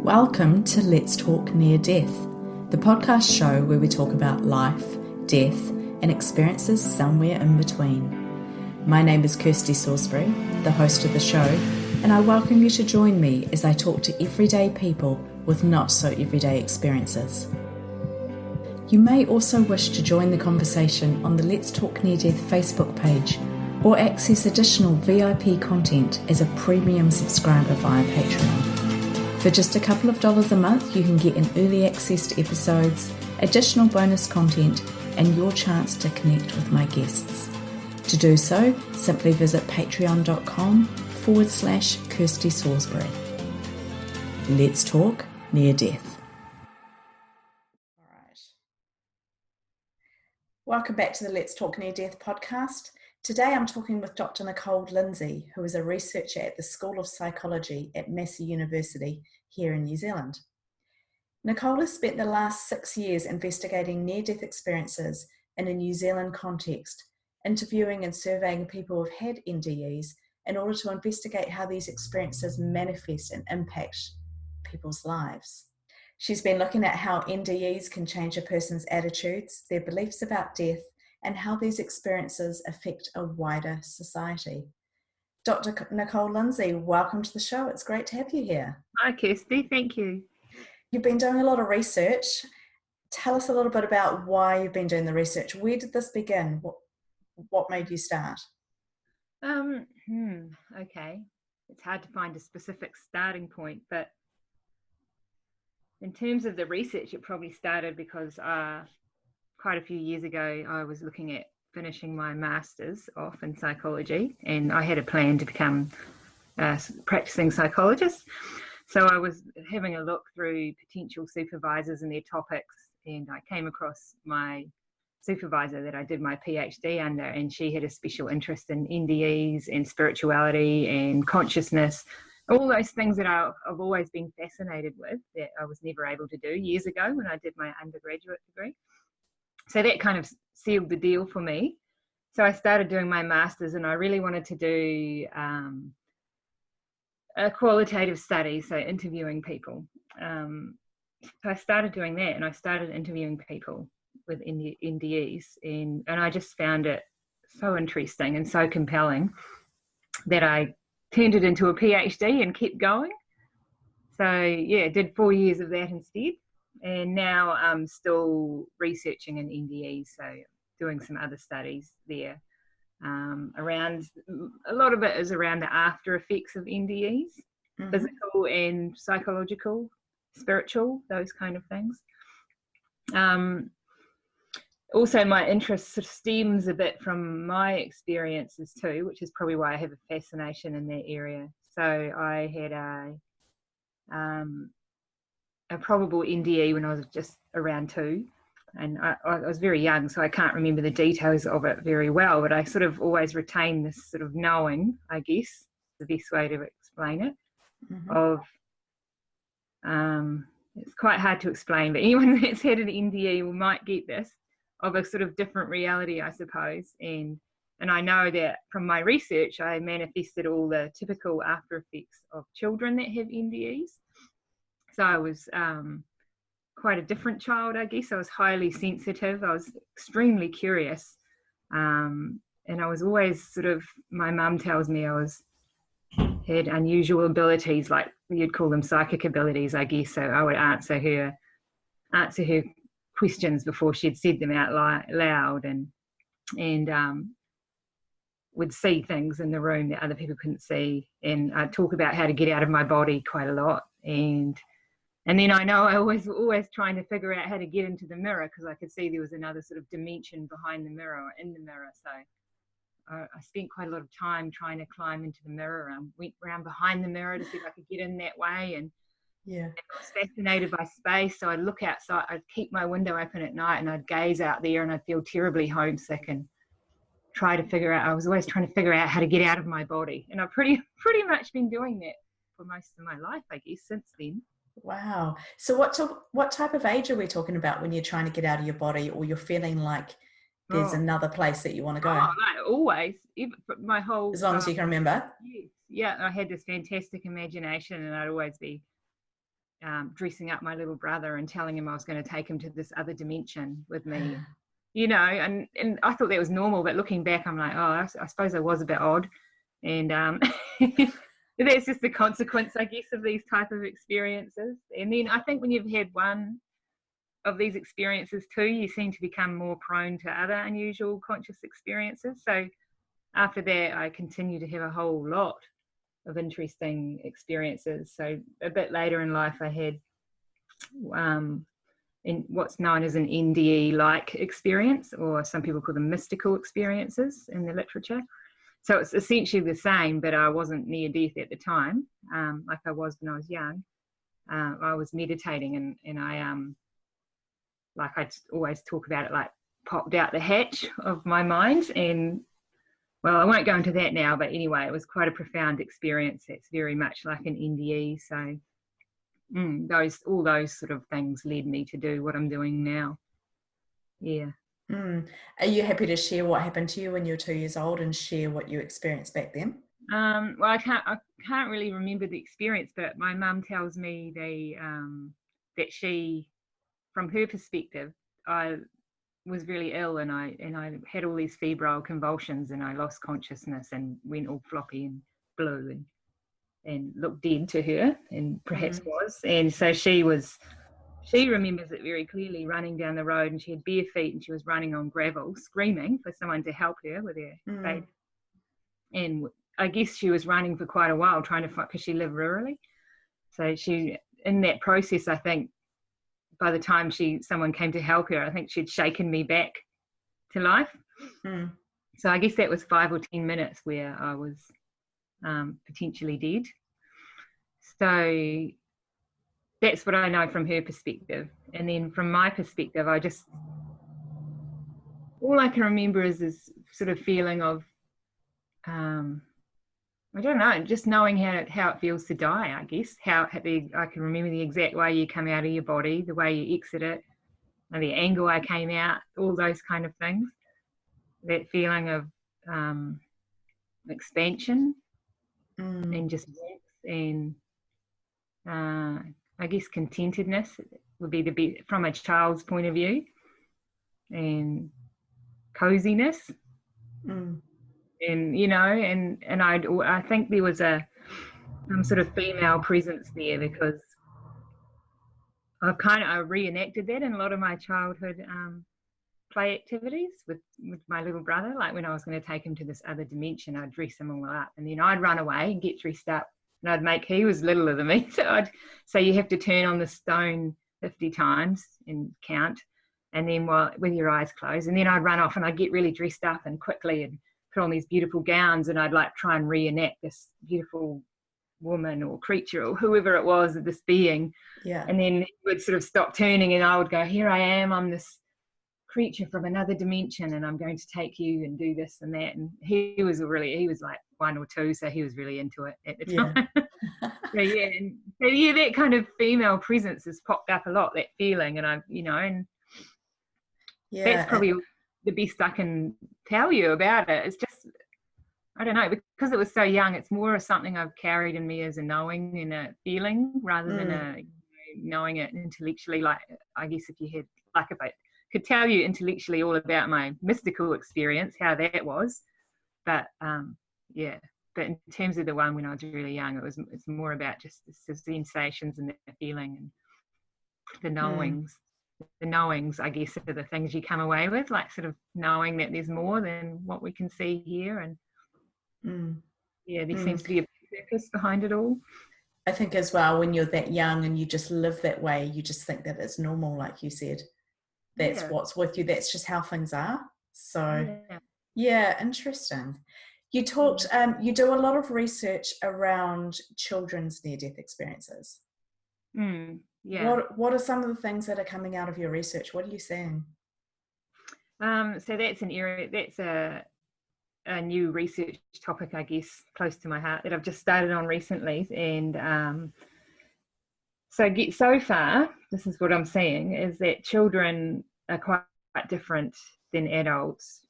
Welcome to Let's Talk Near Death, the podcast show where we talk about life, death, and experiences somewhere in between. My name is Kirsty Salisbury, the host of the show, and I welcome you to join me as I talk to everyday people with not so everyday experiences. You may also wish to join the conversation on the Let's Talk Near Death Facebook page or access additional VIP content as a premium subscriber via Patreon. For just a couple of dollars a month, you can get an early access to episodes, additional bonus content, and your chance to connect with my guests. To do so, simply visit patreon.com/Kirsty Salisbury. Let's talk near death. All right. Welcome back to the Let's Talk Near Death podcast. Today I'm talking with Dr. Nicole Lindsay, who is a researcher at the School of Psychology at Massey University here in New Zealand. Nicole has spent the last 6 years investigating near-death experiences in a New Zealand context, interviewing and surveying people who have had NDEs in order to investigate how these experiences manifest and impact people's lives. She's been looking at how NDEs can change a person's attitudes, their beliefs about death, and how these experiences affect a wider society. Dr. Nicole Lindsay, welcome to the show. It's great to have you here. Hi, Kirsty. Thank you. You've been doing a lot of research. Tell us a little bit about why you've been doing the research. Where did this begin? What made you start? Okay. It's hard to find a specific starting point, but in terms of the research, it probably started because quite a few years ago, I was looking at finishing my master's off in psychology, and I had a plan to become a practicing psychologist. So I was having a look through potential supervisors and their topics, and I came across my supervisor that I did my PhD under, and she had a special interest in NDEs and spirituality and consciousness, all those things that I've always been fascinated with that I was never able to do years ago when I did my undergraduate degree. So that kind of sealed the deal for me. So I started doing my master's, and I really wanted to do a qualitative study, so interviewing people. So I started doing that, and I started interviewing people with NDEs, and I just found it so interesting and so compelling that I turned it into a PhD and kept going. So yeah, did 4 years of that instead. And now I'm still researching in NDEs, so doing some other studies there. Around, a lot of it is around the after effects of NDEs, physical and psychological, spiritual, those kind of things. Also, my interest sort of stems a bit from my experiences too, which is probably why I have a fascination in that area. So I had a probable NDE when I was just around 2, and I was very young, so I can't remember the details of it very well, but I sort of always retain this sort of knowing, I guess, the best way to explain it, of, it's quite hard to explain, but anyone that's had an NDE might get this, of a sort of different reality, I suppose, and I know that from my research, I manifested all the typical after effects of children that have NDEs. So I was quite a different child, I guess. I was highly sensitive. I was extremely curious. And I was always sort of, my mum tells me had unusual abilities, like you'd call them psychic abilities, I guess. So I would answer her questions before she'd said them out loud, and would see things in the room that other people couldn't see. And I'd talk about how to get out of my body quite a lot. And then I know I was always trying to figure out how to get into the mirror, because I could see there was another sort of dimension behind the mirror or in the mirror. So I spent quite a lot of time trying to climb into the mirror, and went around behind the mirror to see if I could get in that way. And I was fascinated by space. So I'd look outside, I'd keep my window open at night, and I'd gaze out there, and I'd feel terribly homesick and I was always trying to figure out how to get out of my body. And I've pretty much been doing that for most of my life, I guess, since then. Wow. So what type of age are we talking about when you're trying to get out of your body, or you're feeling like there's another place that you want to go? Like always, my whole... As long as you can remember? Yes. Yeah, I had this fantastic imagination, and I'd always be dressing up my little brother and telling him I was going to take him to this other dimension with me, you know, and I thought that was normal, but looking back, I'm like, oh, I suppose I was a bit odd. And that's just the consequence, I guess, of these type of experiences. And then I think when you've had one of these experiences too, you seem to become more prone to other unusual conscious experiences. So after that, I continue to have a whole lot of interesting experiences. So a bit later in life, I had in what's known as an NDE-like experience, or some people call them mystical experiences in the literature. So it's essentially the same, but I wasn't near death at the time, like I was when I was young. I was meditating, and I, like I always talk about it, like popped out the hatch of my mind. And, well, I won't go into that now, but anyway, it was quite a profound experience. It's very much like an NDE. So all those sort of things led me to do what I'm doing now. Yeah. Are you happy to share what happened to you when you were 2 years old and share what you experienced back then? Well, I can't really remember the experience, but my mum tells me that she, from her perspective, I was really ill, and I had all these febrile convulsions, and I lost consciousness and went all floppy and blue and looked dead to her, and perhaps was. And so she remembers it very clearly, running down the road, and she had bare feet and she was running on gravel, screaming for someone to help her with her baby. And I guess she was running for quite a while trying to find, because she lived rurally. So she, in that process, I think by the time someone came to help her, I think she'd shaken me back to life. So I guess that was 5 or 10 minutes where I was potentially dead. So that's what I know from her perspective. And then from my perspective, all I can remember is this sort of feeling of, I don't know, just knowing how it feels to die, I guess. I can remember the exact way you come out of your body, the way you exit it, and the angle I came out, all those kind of things. That feeling of expansion and just warmth and I guess contentedness would be from a child's point of view, and coziness. And, you know, and I think there was some sort of female presence there, because I reenacted that in a lot of my childhood play activities with my little brother. Like when I was going to take him to this other dimension, I'd dress him all up, and then I'd run away and get dressed up, and he was littler than me, so I'd say you have to turn on the stone 50 times and count, and then with your eyes closed, and then I'd run off and I'd get really dressed up and quickly and put on these beautiful gowns, and I'd like try and reenact this beautiful woman or creature or whoever it was, this being. Yeah. And then it would sort of stop turning, and I would go, here I am, I'm this creature from another dimension, and I'm going to take you and do this and that. And he was like 1 or 2, so he was really into it at the time. So that kind of female presence has popped up a lot, that feeling, and that's probably the best I can tell you about it. It's just, I don't know, because it was so young, it's more of something I've carried in me as a knowing and a feeling, rather than knowing it intellectually. Like, I guess if I could tell you intellectually all about my mystical experience, how that was, but but in terms of the one when I was really young, it's more about just the sensations and the feeling and the knowings. The knowings, I guess, are the things you come away with, like sort of knowing that there's more than what we can see here, and there seems to be a purpose behind it all. I think as well, when you're that young and you just live that way, you just think that it's normal, like you said. That's what's with you. That's just how things are. So, interesting. You talked, you do a lot of research around children's near-death experiences. What are some of the things that are coming out of your research? What are you seeing? So that's an area, that's a new research topic, I guess, close to my heart, that I've just started on recently. And so far, this is what I'm seeing, is that children are quite different than adults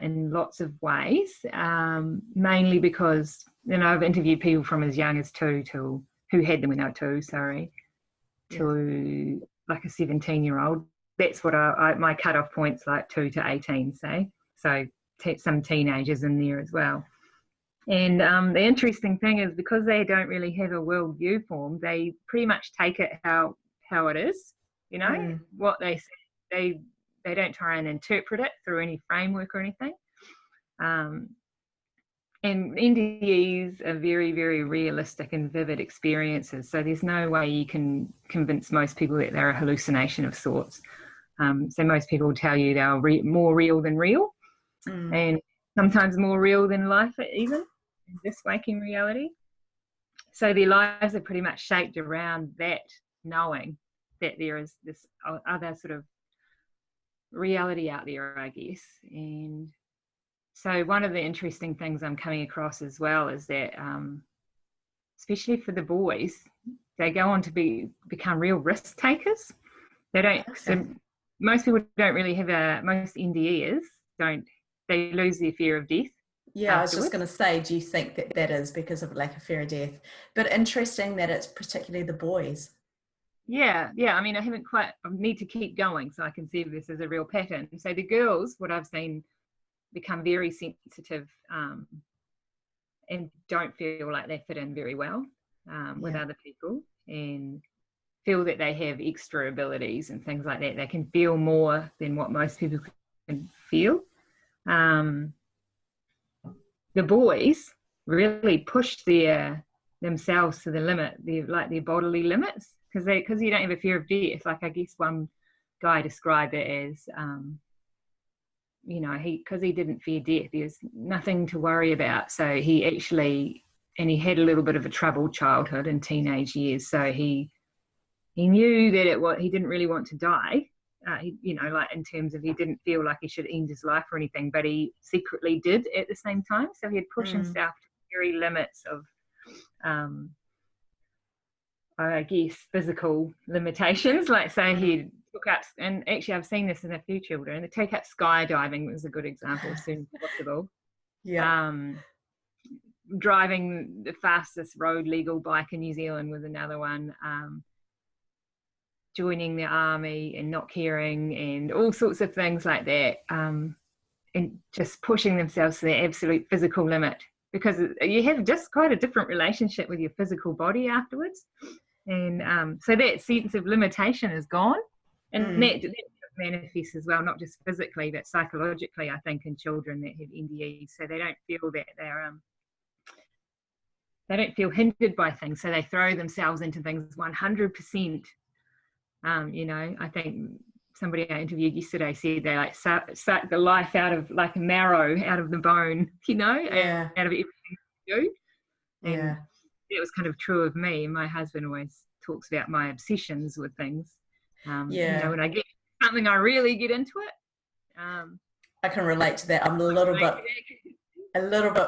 in lots of ways, mainly because, I've interviewed people from as young as 2 till who had them when they were 2, sorry, to like a 17-year-old. That's what my cutoff point's like 2 to 18, say. So some teenagers in there as well. And the interesting thing is, because they don't really have a worldview formed, they pretty much take it how it is, you know, what they say. They don't try and interpret it through any framework or anything. And NDEs are very, very realistic and vivid experiences. So there's no way you can convince most people that they're a hallucination of sorts. So most people will tell you they're more real than real, and sometimes more real than life even, this waking reality. So their lives are pretty much shaped around that, knowing that there is this other sort of reality out there, I guess. And so one of the interesting things I'm coming across as well is that, especially for the boys, they go on to become real risk takers. They don't. Okay. So most people don't really have most NDEs don't. They lose their fear of death. Yeah, afterwards. I was just going to say, do you think that is because of lack of fear of death? But interesting that it's particularly the boys. Yeah. I mean, I need to keep going so I can see if this is a real pattern. So the girls, what I've seen, become very sensitive and don't feel like they fit in very well with other people, and feel that they have extra abilities and things like that. They can feel more than what most people can feel. The boys really push themselves to the limit, their bodily limits, because you don't have a fear of death. Like, I guess one guy described it as, because he didn't fear death, there's nothing to worry about. So he had a little bit of a troubled childhood and teenage years. So he knew that he didn't really want to die. Like in terms of, he didn't feel like he should end his life or anything, but he secretly did at the same time. So he'd push himself to the very limits of, I guess, physical limitations. Like, so he'd took up, and actually I've seen this in a few children, they take up skydiving was a good example as soon as possible. Driving the fastest road legal bike in New Zealand was another one. Joining the army and not caring, and all sorts of things like that, and just pushing themselves to their absolute physical limit, because you have just quite a different relationship with your physical body afterwards. And so that sense of limitation is gone, and that manifests as well, not just physically but psychologically, I think, in children that have NDEs. So they don't feel that they don't feel hindered by things, so they throw themselves into things 100%. I think somebody I interviewed yesterday said they like suck the life out of, like, a marrow out of the bone, out of everything you do. And it was kind of true of me. My husband always talks about my obsessions with things. When I get something, I really get into it. I can relate to that. I'm a little bit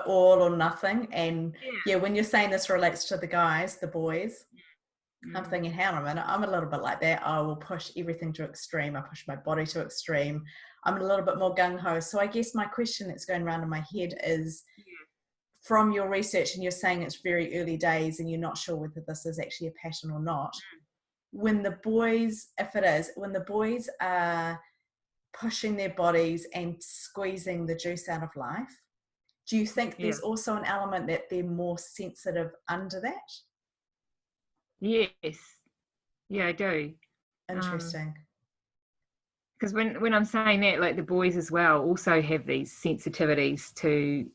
all or nothing. And when you're saying this relates to the boys, I'm thinking, hang on a minute, I'm a little bit like that. I will push everything to extreme. I push my body to extreme. I'm a little bit more gung-ho. So I guess my question that's going around in my head is, from your research, and you're saying it's very early days and you're not sure whether this is actually a pattern or not, when the boys are pushing their bodies and squeezing the juice out of life, do you think there's also an element that they're more sensitive under that? Yes. Yeah, I do. Interesting. Because when I'm saying that, like, the boys as well also have these sensitivities to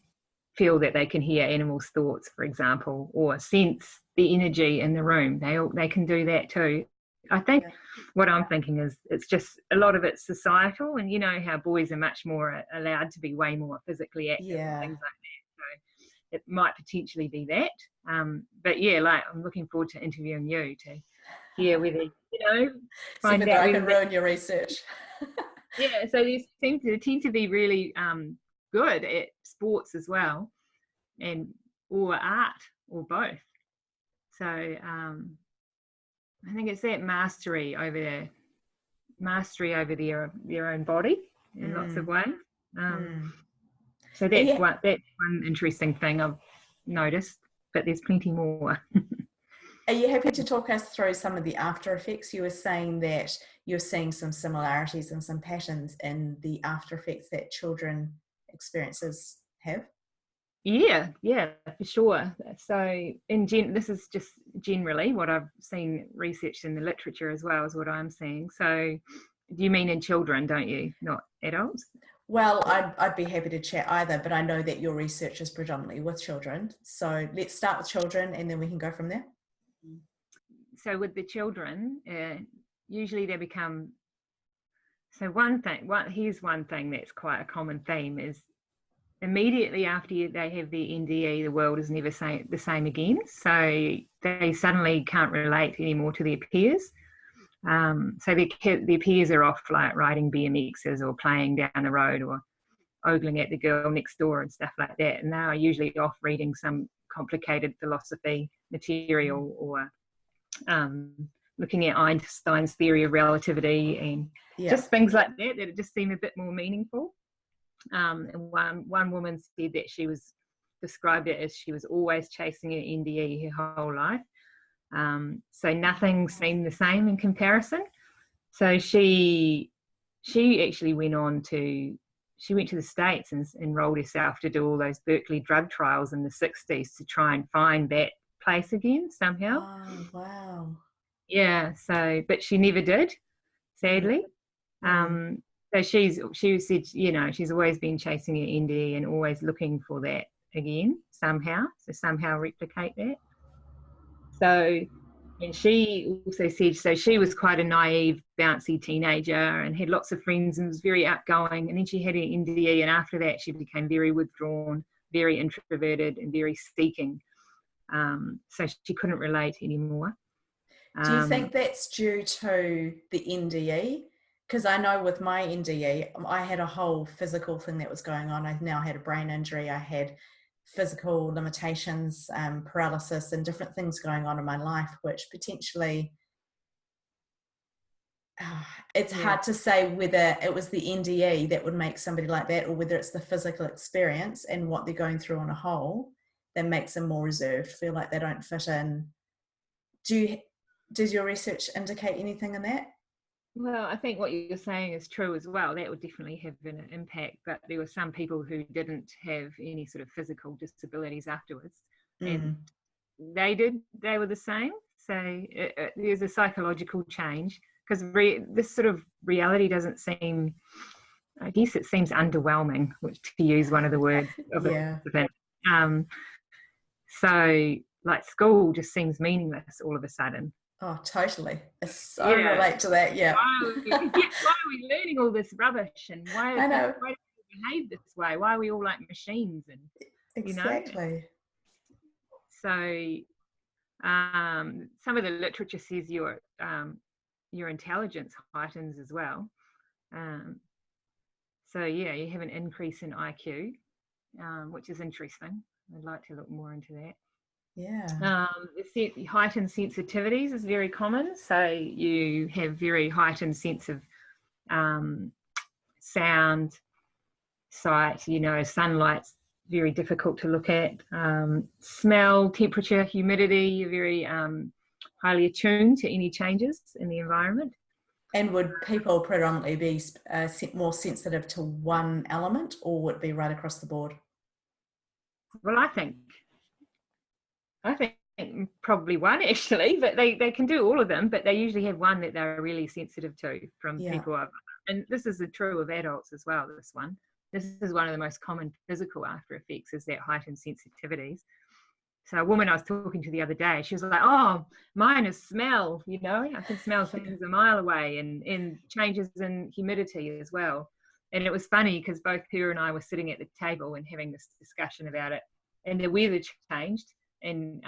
feel that they can hear animals' thoughts, for example, or sense the energy in the room. They can do that too. I think what I'm thinking is, it's just a lot of it's societal, and you know how boys are much more allowed to be way more physically active and things like that. So it might potentially be that. But like, I'm looking forward to interviewing you to hear whether, find out I can ruin your research. So they tend to be really good at sports as well, or art, or both. So I think it's that mastery over their own body in lots of ways. So that's one interesting thing I've noticed, but there's plenty more. Are you happy to talk us through some of the after effects? You were saying that you're seeing some similarities and some patterns in the after effects that children experiences have. Yeah, for sure. So this is just generally what I've seen researched in the literature as well as what I'm seeing. So you mean in children, don't you? Not adults? Well, I'd be happy to chat either, but I know that your research is predominantly with children. So let's start with children and then we can go from there. So with the children, usually they become, here's one thing that's quite a common theme is immediately after they have the NDE, the world is never the same again. So they suddenly can't relate anymore to their peers. So their peers are off like riding BMXs or playing down the road or ogling at the girl next door and stuff like that. And they are usually off reading some complicated philosophy material or looking at Einstein's theory of relativity and just things like that just seem a bit more meaningful. And one woman said that described it as she was always chasing an NDE her whole life. So nothing seemed the same in comparison. So she actually went to the States and enrolled herself to do all those Berkeley drug trials in the 60s to try and find that place again somehow. Oh, wow. Yeah, but she never did, sadly. So she said, she's always been chasing an NDE and always looking for that again somehow replicate that. So, and she also said, so she was quite a naive, bouncy teenager and had lots of friends and was very outgoing. And then she had an NDE, and after that, she became very withdrawn, very introverted, and very seeking. So she couldn't relate anymore. Do you think that's due to the NDE? Because I know with my NDE, I had a whole physical thing that was going on. I now had a brain injury. I had physical limitations, paralysis, and different things going on in my life, which potentially, it's hard to say whether it was the NDE that would make somebody like that or whether it's the physical experience and what they're going through on a whole that makes them more reserved, feel like they don't fit in. Does your research indicate anything in that? Well, I think what you're saying is true as well. That would definitely have an impact, but there were some people who didn't have any sort of physical disabilities afterwards, and they were the same. So there's a psychological change because this sort of reality doesn't seem, I guess it seems underwhelming, which to use one of the words of it. So like school just seems meaningless all of a sudden. Oh, totally. I so relate to that. Yeah. Why are we learning all this rubbish? And why do we behave this way? Why are we all like machines? And exactly. So some of the literature says your intelligence heightens as well. So you have an increase in IQ, which is interesting. I'd like to look more into that. Yeah. Heightened sensitivities is very common. So you have very heightened sense of sound, sight. Sunlight's very difficult to look at. Smell, temperature, humidity. You're very highly attuned to any changes in the environment. And would people predominantly be more sensitive to one element, or would it be right across the board? Well, I think probably one actually, but they can do all of them, but they usually have one that they're really sensitive to from people. And this is true of adults as well, this is one of the most common physical after effects is that heightened sensitivities. So a woman I was talking to the other day, she was like, oh, mine is smell, I can smell things a mile away, and changes in humidity as well. And it was funny because both her and I were sitting at the table and having this discussion about it, and the weather changed, and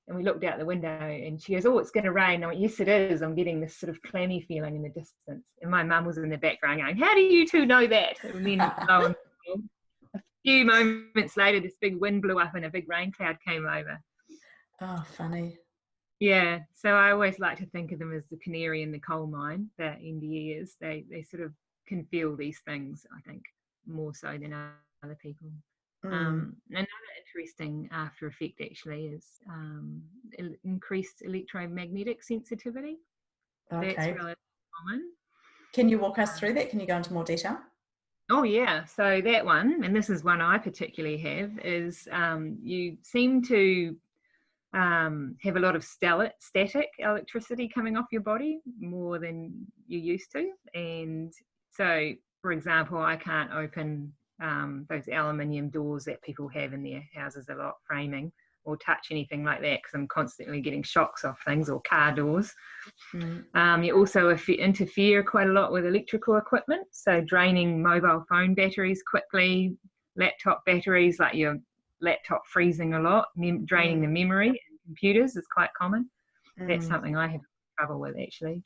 we looked out the window and she goes, oh, it's going to rain. I went, yes, it is. I'm getting this sort of clammy feeling in the distance. And my mum was in the background going, how do you two know that? And then a few moments later, this big wind blew up and a big rain cloud came over. Oh, funny. Yeah. So I always like to think of them as the canary in the coal mine, the NDEs. They sort of can feel these things, I think, more so than other people. Another interesting after effect actually is increased electromagnetic sensitivity. Okay. That's really common. Can you walk us through that? Can you go into more detail? Oh yeah, so that one, and this is one I particularly have, is you seem to have a lot of static electricity coming off your body more than you used to. And so, for example, I can't open those aluminium doors that people have in their houses a lot, framing, or touch anything like that because I'm constantly getting shocks off things, or car doors. You also interfere quite a lot with electrical equipment, so draining mobile phone batteries quickly, laptop batteries, like your laptop freezing a lot, draining the memory, and computers is quite common. That's something I have trouble with, actually.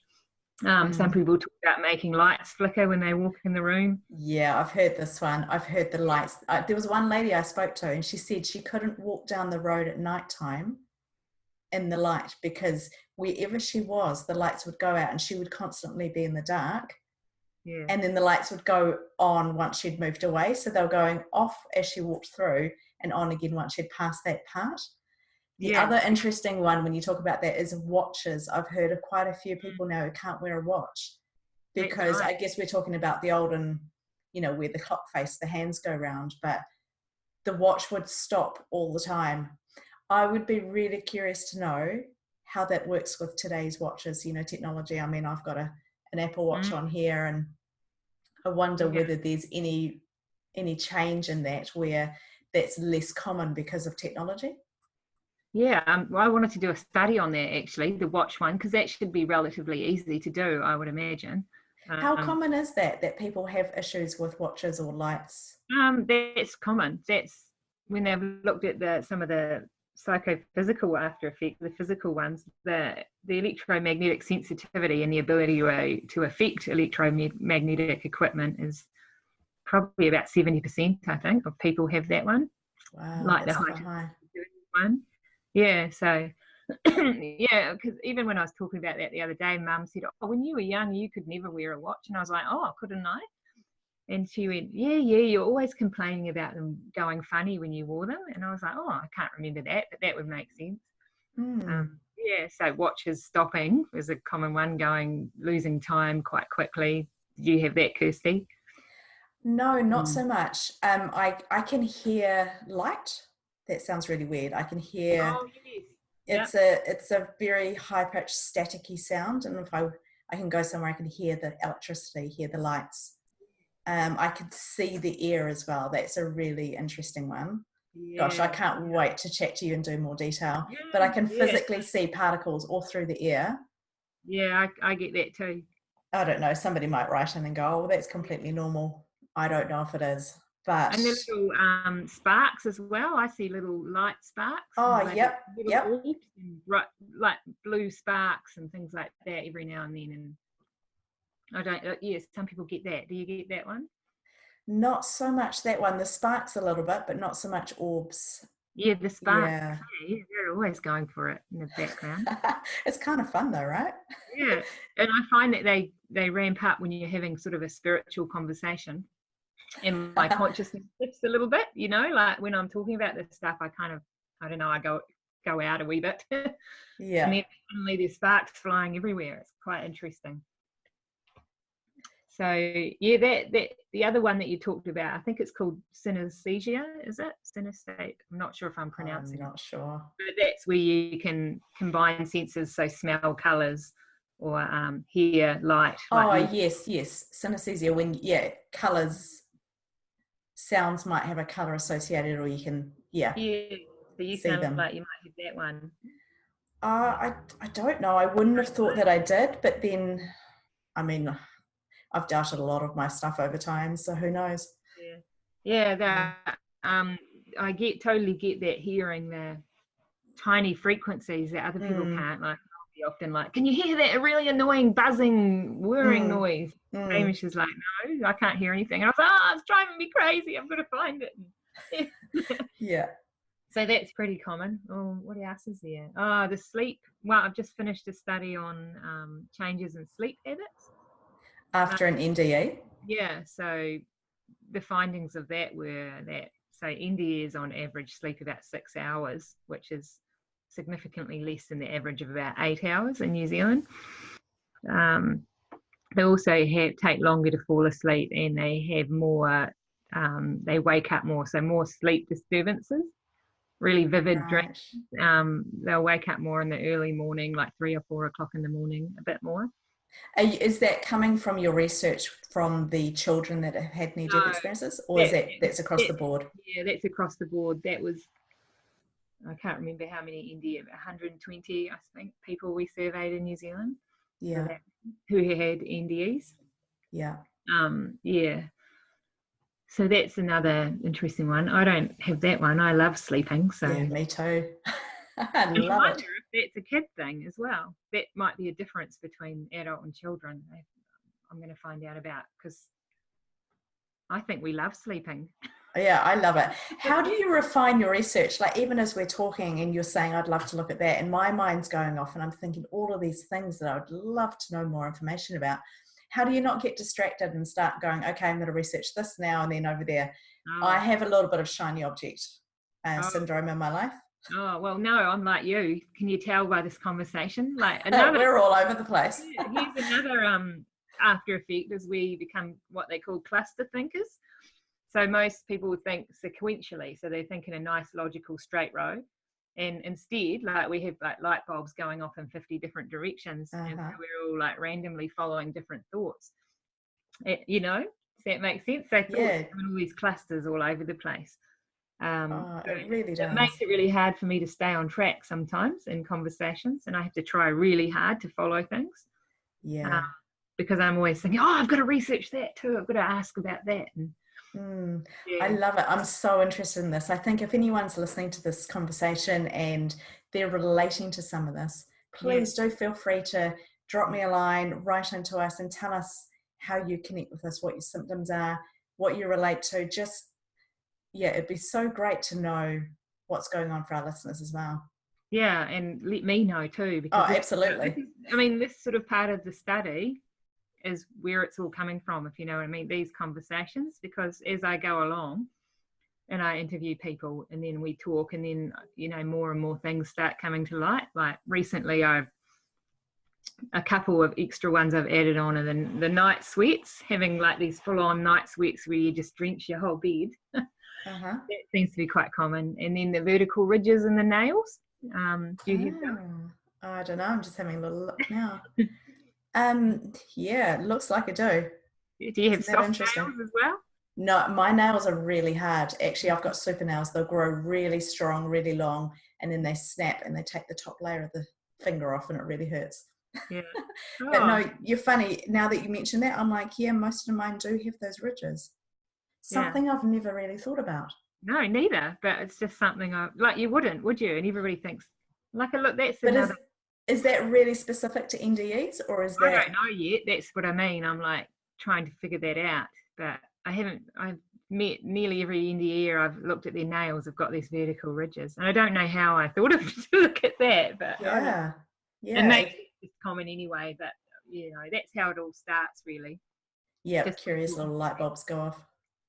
Some people talk about making lights flicker when they walk in the room. Yeah, I've heard this one. I've heard the lights. There was one lady I spoke to, and she said she couldn't walk down the road at nighttime in the light because wherever she was, the lights would go out and she would constantly be in the dark. Yeah. And then the lights would go on once she'd moved away. So they were going off as she walked through and on again once she'd passed that part. The other interesting one when you talk about that is watches. I've heard of quite a few people now who can't wear a watch because I guess we're talking about the olden, where the clock face, the hands go round, but the watch would stop all the time. I would be really curious to know how that works with today's watches, technology. I mean, I've got an Apple Watch on here, and I wonder whether there's any change in that where that's less common because of technology. Yeah, I wanted to do a study on that, actually, the watch one, because that should be relatively easy to do, I would imagine. How common is that people have issues with watches or lights? That's common. That's when they've looked at some of the psychophysical after effects, the physical ones, the electromagnetic sensitivity and the ability to affect electromagnetic equipment is probably about 70%, I think, of people have that one. Wow, like that's the high one. Yeah, so yeah, because even when I was talking about that the other day, Mum said, "Oh, when you were young, you could never wear a watch," and I was like, "Oh, couldn't I?" And she went, "Yeah, you're always complaining about them going funny when you wore them," and I was like, "Oh, I can't remember that, but that would make sense." Yeah, so watches stopping is a common one, losing time quite quickly. Do you have that, Kirsty? No, not so much. I can hear light. That sounds really weird. I can hear. Oh, yes. It's a very high pitched staticky sound, and if I can go somewhere, I can hear the electricity, hear the lights. I can see the air as well. That's a really interesting one. Yeah. Gosh, I can't wait to chat to you and do more detail. But I can physically see particles all through the air. Yeah, I get that too. I don't know. Somebody might write in and go, "Oh, well, that's completely normal." I don't know if it is. But and the little sparks as well. I see little light sparks. Oh, yep. Orbs and like blue sparks and things like that every now and then. And I don't. Yes, some people get that. Do you get that one? Not so much that one. The sparks a little bit, but not so much orbs. Yeah, the sparks. Yeah, they're always going for it in the background. It's kind of fun though, right? Yeah, and I find that they ramp up when you're having sort of a spiritual conversation. And my consciousness shifts a little bit, like when I'm talking about this stuff, I kind of, I don't know, I go out a wee bit. Yeah. And then suddenly there's sparks flying everywhere. It's quite interesting. So yeah, that the other one that you talked about, I think it's called synesthesia, is it? Synesthete. I'm not sure if I'm pronouncing it. I'm not sure. But that's where you can combine senses, so smell, colours, or hear, light. Yes. Synesthesia, when colours, sounds might have a colour associated, or you can so you see sound them. like you might have that one. I don't know. I wouldn't have thought that I did, but then, I mean, I've doubted a lot of my stuff over time, so who knows? I totally get that, hearing the tiny frequencies that other people can't. Like, I'll be often like, "Can you hear that really annoying buzzing, whirring noise?" Hamish is like, "No, I can't hear anything." And I was like, "It's driving me crazy. I'm going to find it." Yeah. So that's pretty common. Oh, what else is there? Oh, the sleep. Well, I've just finished a study on changes in sleep habits. After an NDE? Yeah, so the findings of that were that, so NDEs on average sleep about 6 hours, which is significantly less than the average of about 8 hours in New Zealand. They also take longer to fall asleep, and they have more, they wake up more, so more sleep disturbances, really vivid dreams. They'll wake up more in the early morning, like 3 or 4 o'clock in the morning, a bit more. Is that coming from your research from the children that have had near-death experiences, or that's across the board? Yeah, that's across the board. That was, I can't remember how many NDE, 120, I think, people we surveyed in New Zealand. Yeah. Who had NDEs. Yeah. Yeah. So that's another interesting one. I don't have that one. I love sleeping. So yeah, me too. I love it. If that's a kid thing as well. That might be a difference between adult and children. I'm going to find out about, because I think we love sleeping. Yeah, I love it. How do you refine your research? Like, even as we're talking and you're saying, I'd love to look at that, and my mind's going off and I'm thinking all of these things that I would love to know more information about. How do you not get distracted and start going, okay, I'm going to research this now, and then over there? I have a little bit of shiny object syndrome in my life. Oh, well, no, I'm like you. Can you tell by this conversation? Like, we're all over the place. Here's another after effect, is we become what they call cluster thinkers. So most people think sequentially, so they think in a nice logical straight row, and instead, like, we have like light bulbs going off in 50 different directions, and so we're all like randomly following different thoughts. Does that make sense? So thoughts in all these clusters all over the place. It really does. It makes it really hard for me to stay on track sometimes in conversations, and I have to try really hard to follow things. Yeah. Because I'm always thinking, I've got to research that too. I've got to ask about that. And I love it. I'm so interested in this. I think if anyone's listening to this conversation and they're relating to some of this, please do feel free to drop me a line, write into us, and tell us how you connect with us, what your symptoms are, what you relate to. It'd be so great to know what's going on for our listeners as well. Yeah, and let me know too. Because absolutely. This sort of part of the study is where it's all coming from, if you know what I mean, these conversations, because as I go along and I interview people and then we talk, and then, more and more things start coming to light. Like recently, a couple of extra ones I've added on are the night sweats, having like these full-on night sweats where you just drench your whole bed. That seems to be quite common. And then the vertical ridges in the nails. Do you have them? I don't know. I'm just having a little look now. It looks like I do. Do you have soft nails as well? No, my nails are really hard. Actually, I've got super nails. They'll grow really strong, really long, and then they snap and they take the top layer of the finger off, and it really hurts. Yeah. But no, you're funny. Now that you mention that, I'm like, most of mine do have those ridges. Something I've never really thought about. No, neither. But it's just something you wouldn't, would you? And everybody thinks, look, that's another. Is that really specific to NDEs, or is that? I don't know yet. That's what I mean. I'm like trying to figure that out. But I've met nearly every NDE I've looked at their nails have got these vertical ridges. And I don't know how I thought of to look at that. But yeah. And maybe it's common anyway. But, that's how it all starts, really. Yeah, just curious little light bulbs go off.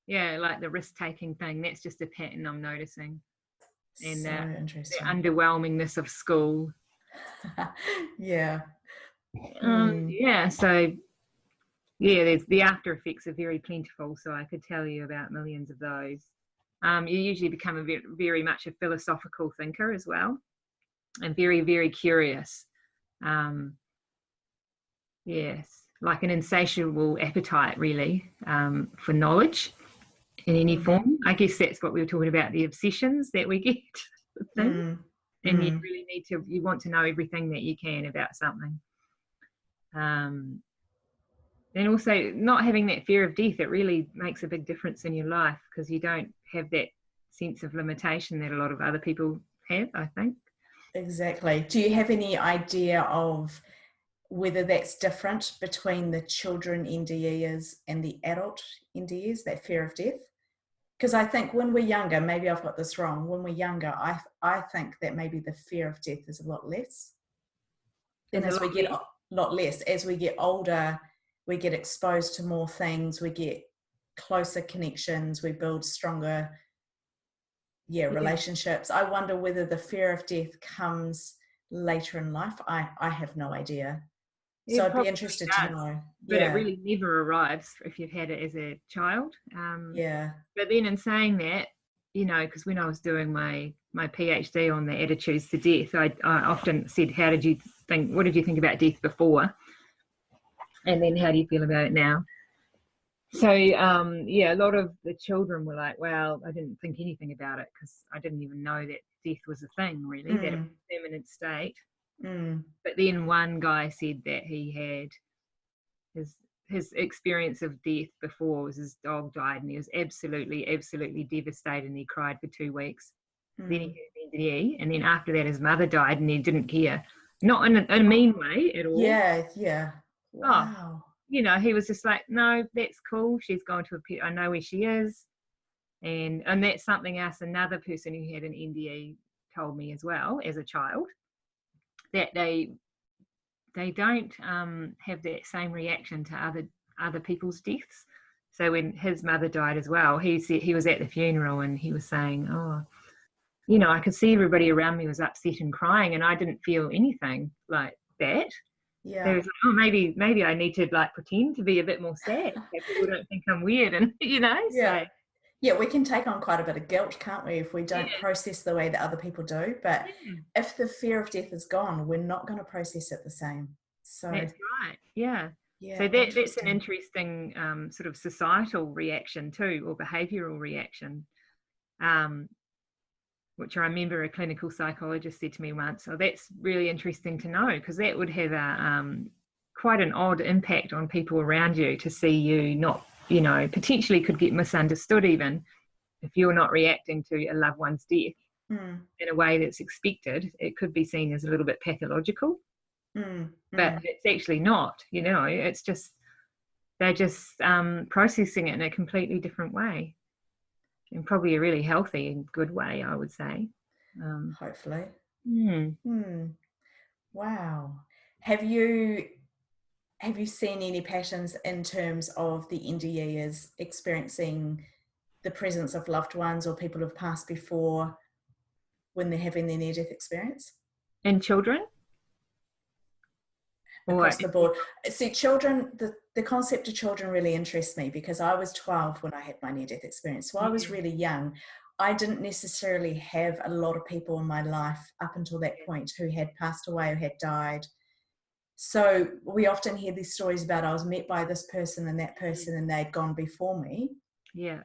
Yeah, like the risk-taking thing. That's just a pattern I'm noticing. And so interesting. The underwhelmingness of school. There's the after effects are very plentiful, so I could tell you about millions of those. You usually become very much a philosophical thinker as well, and very, very curious. Like an insatiable appetite, really, for knowledge in any form. I guess that's what we were talking about, the obsessions that we get. And you really you want to know everything that you can about something. And also not having that fear of death, it really makes a big difference in your life, because you don't have that sense of limitation that a lot of other people have, I think. Exactly. Do you have any idea of whether that's different between the children NDEs and the adult NDEs, that fear of death? Because I think when we're younger, maybe I've got this wrong, when we're younger, I think that maybe the fear of death is a lot less. And as we get a lot less, as we get older, we get exposed to more things, we get closer connections, we build stronger, relationships. I wonder whether the fear of death comes later in life. I have no idea. So It I'd be probably interested does, to know. but it really never arrives if you've had it as a child. But then in saying that, because when I was doing my PhD on the attitudes to death, I often said, what did you think about death before? And then how do you feel about it now? So, a lot of the children were like, well, I didn't think anything about it because I didn't even know that death was a thing, really, that it was an imminent state. But then one guy said that he had his experience of death before was his dog died, and he was absolutely devastated, and he cried for 2 weeks. Then he had NDE, and then after that his mother died, and he didn't care, not in a mean way at all. Wow. He was just like, no, that's cool, she's gone to a pet, I know where she is. And that's something else another person who had an NDE told me as well as a child, that they don't have that same reaction to other people's deaths. So when his mother died as well, he said he was at the funeral and he was saying, I could see everybody around me was upset and crying, and I didn't feel anything like that. So he was like, maybe I need to pretend to be a bit more sad so people don't think I'm weird, and so. Yeah, we can take on quite a bit of guilt, can't we, if we don't process the way that other people do. But if the fear of death is gone, we're not going to process it the same. So that's right. Yeah. So that's an interesting sort of societal reaction too, or behavioural reaction, which I remember a clinical psychologist said to me once, that's really interesting to know, because that would have quite an odd impact on people around you to see you not, potentially could get misunderstood even if you're not reacting to a loved one's death in a way that's expected. It could be seen as a little bit pathological, but it's actually not, it's just, they're just processing it in a completely different way, in probably a really healthy and good way, I would say. Hopefully. Wow. Have you seen any patterns in terms of the NDEs experiencing the presence of loved ones or people who've passed before when they're having their near-death experience? In children? Across the board. See, children, the concept of children really interests me, because I was 12 when I had my near-death experience. So I was really young. I didn't necessarily have a lot of people in my life up until that point who had passed away or had died. So we often hear these stories about, I was met by this person and that person and they'd gone before me. Yeah.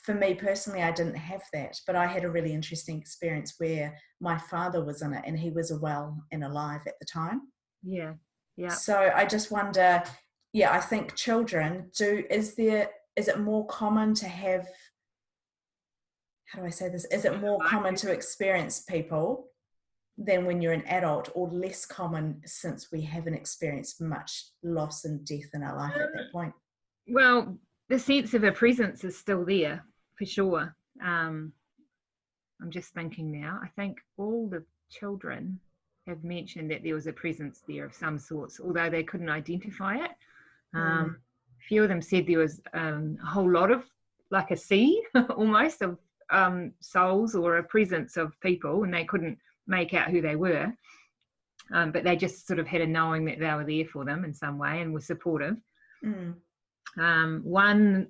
For me personally, I didn't have that, but I had a really interesting experience where my father was in it and he was well and alive at the time. Yeah. Yeah. So I just wonder, I think children is it more common to have, how do I say this? Is it more common to experience people than when you're an adult, or less common since we haven't experienced much loss and death in our life at that point? Well, the sense of a presence is still there for sure. I'm just thinking now, I think all the children have mentioned that there was a presence there of some sorts, although they couldn't identify it. A few of them said there was a whole lot of, like a sea almost, of souls or a presence of people, and they couldn't make out who they were, but they just sort of had a knowing that they were there for them in some way and were supportive. One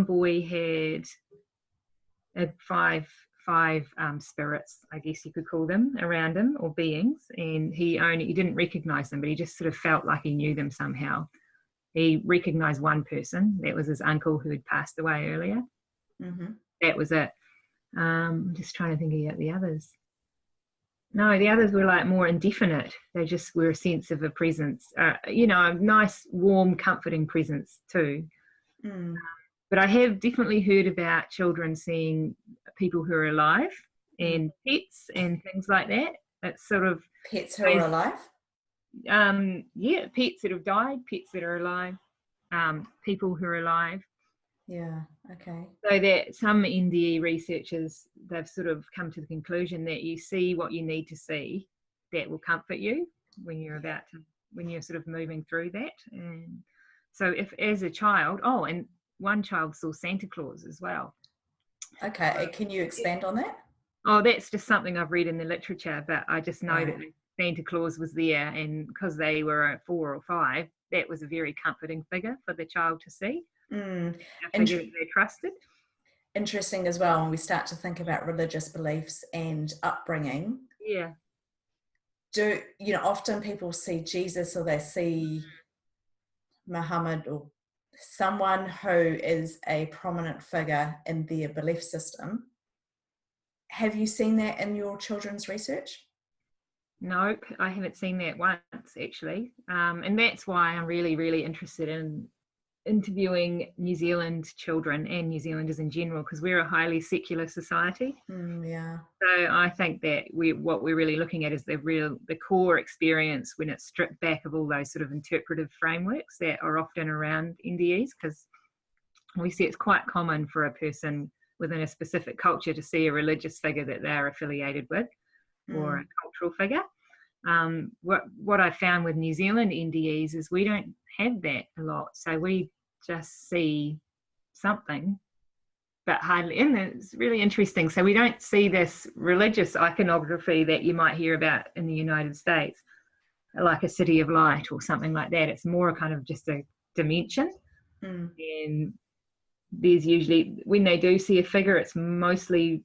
boy had five spirits, I guess you could call them, around him, or beings, and he didn't recognize them, but he just sort of felt like he knew them somehow. He recognized one person, that was his uncle who had passed away earlier. That was it. I'm just trying to think about the others. No, the others were like more indefinite. They just were a sense of a presence, a nice, warm, comforting presence too. But I have definitely heard about children seeing people who are alive and pets and things like that. It's sort of pets who are alive. Pets that have died, pets that are alive, people who are alive. Yeah, okay. So that some NDE researchers, they've sort of come to the conclusion that you see what you need to see that will comfort you when you're when you're sort of moving through that. And so if as a child, and one child saw Santa Claus as well. Okay, can you expand on that? Oh, that's just something I've read in the literature, but I just know Right. that Santa Claus was there, and because they were 4 or 5, that was a very comforting figure for the child to see, Mm. a figure that they trusted. Interesting as well when we start to think about religious beliefs and upbringing. Yeah. Often people see Jesus or they see Muhammad or someone who is a prominent figure in their belief system. Have you seen that in your children's research? Nope, I haven't seen that once actually. And that's why I'm really, really interested in interviewing New Zealand children and New Zealanders in general, because we're a highly secular society. Yeah. So I think that what we're really looking at is the core experience when it's stripped back of all those sort of interpretive frameworks that are often around NDEs, because we see it's quite common for a person within a specific culture to see a religious figure that they're affiliated with or a cultural figure. What I found with New Zealand NDEs is we don't have that a lot. So we just see something, but hardly. And it's really interesting. So we don't see this religious iconography that you might hear about in the United States, like a city of light or something like that. It's more kind of just a dimension. And there's usually, when they do see a figure, it's mostly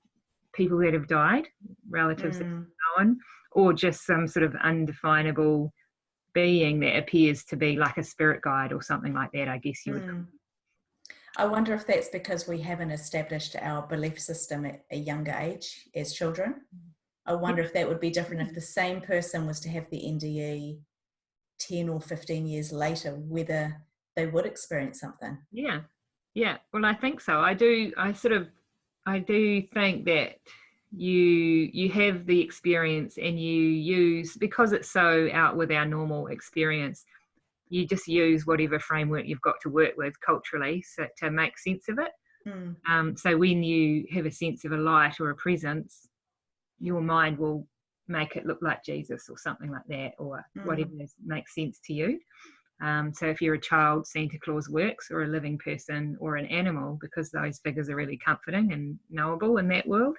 people that have died, relatives that have known, or just some sort of undefinable being that appears to be like a spirit guide or something like that, I guess you would. I wonder if that's because we haven't established our belief system at a younger age as children. I wonder if that would be different if the same person was to have the NDE 10 or 15 years later, whether they would experience something. Yeah, well, I think so. I do think that you have the experience, and you use, because it's so out with our normal experience, you just use whatever framework you've got to work with culturally to make sense of it. So when you have a sense of a light or a presence, your mind will make it look like Jesus or something like that, or whatever makes sense to you. So if you're a child, Santa Claus works, or a living person, or an animal, because those figures are really comforting and knowable in that world.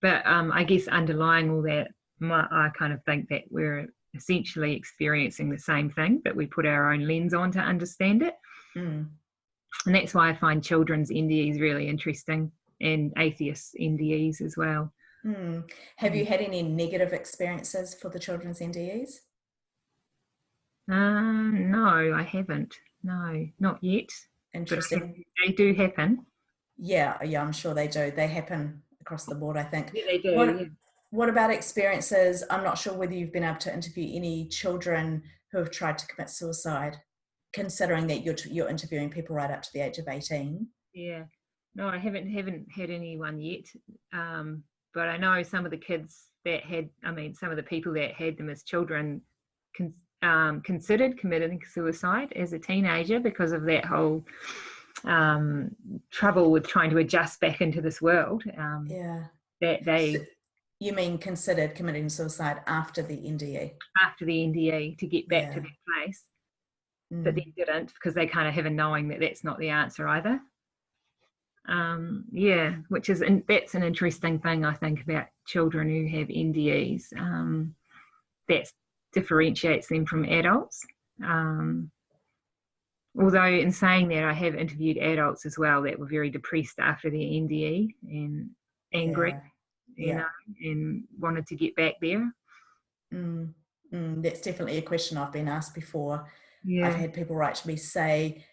But I guess underlying all that, I kind of think that we're essentially experiencing the same thing, but we put our own lens on to understand it. And that's why I find children's NDEs really interesting, and atheist NDEs as well. Have you had any negative experiences for the children's NDEs? No, I haven't. No, not yet. Interesting. But they do happen. Yeah, I'm sure they do. They happen across the board, I think. Yeah, they do. What about experiences? I'm not sure whether you've been able to interview any children who have tried to commit suicide, considering that you're interviewing people right up to the age of 18. Yeah. No, I haven't had anyone yet. But I know some of the kids that some of the people that had them as children considered committing suicide as a teenager because of that whole trouble with trying to adjust back into this world. That they. So you mean considered committing suicide after the NDE? After the NDE, to get back to that place, but they didn't, because they kind of have a knowing that that's not the answer either. That's an interesting thing, I think, about children who have NDEs. That differentiates them from adults. Although in saying that, I have interviewed adults as well that were very depressed after their NDE and angry, and wanted to get back there. That's definitely a question I've been asked before. Yeah. I've had people write to me say,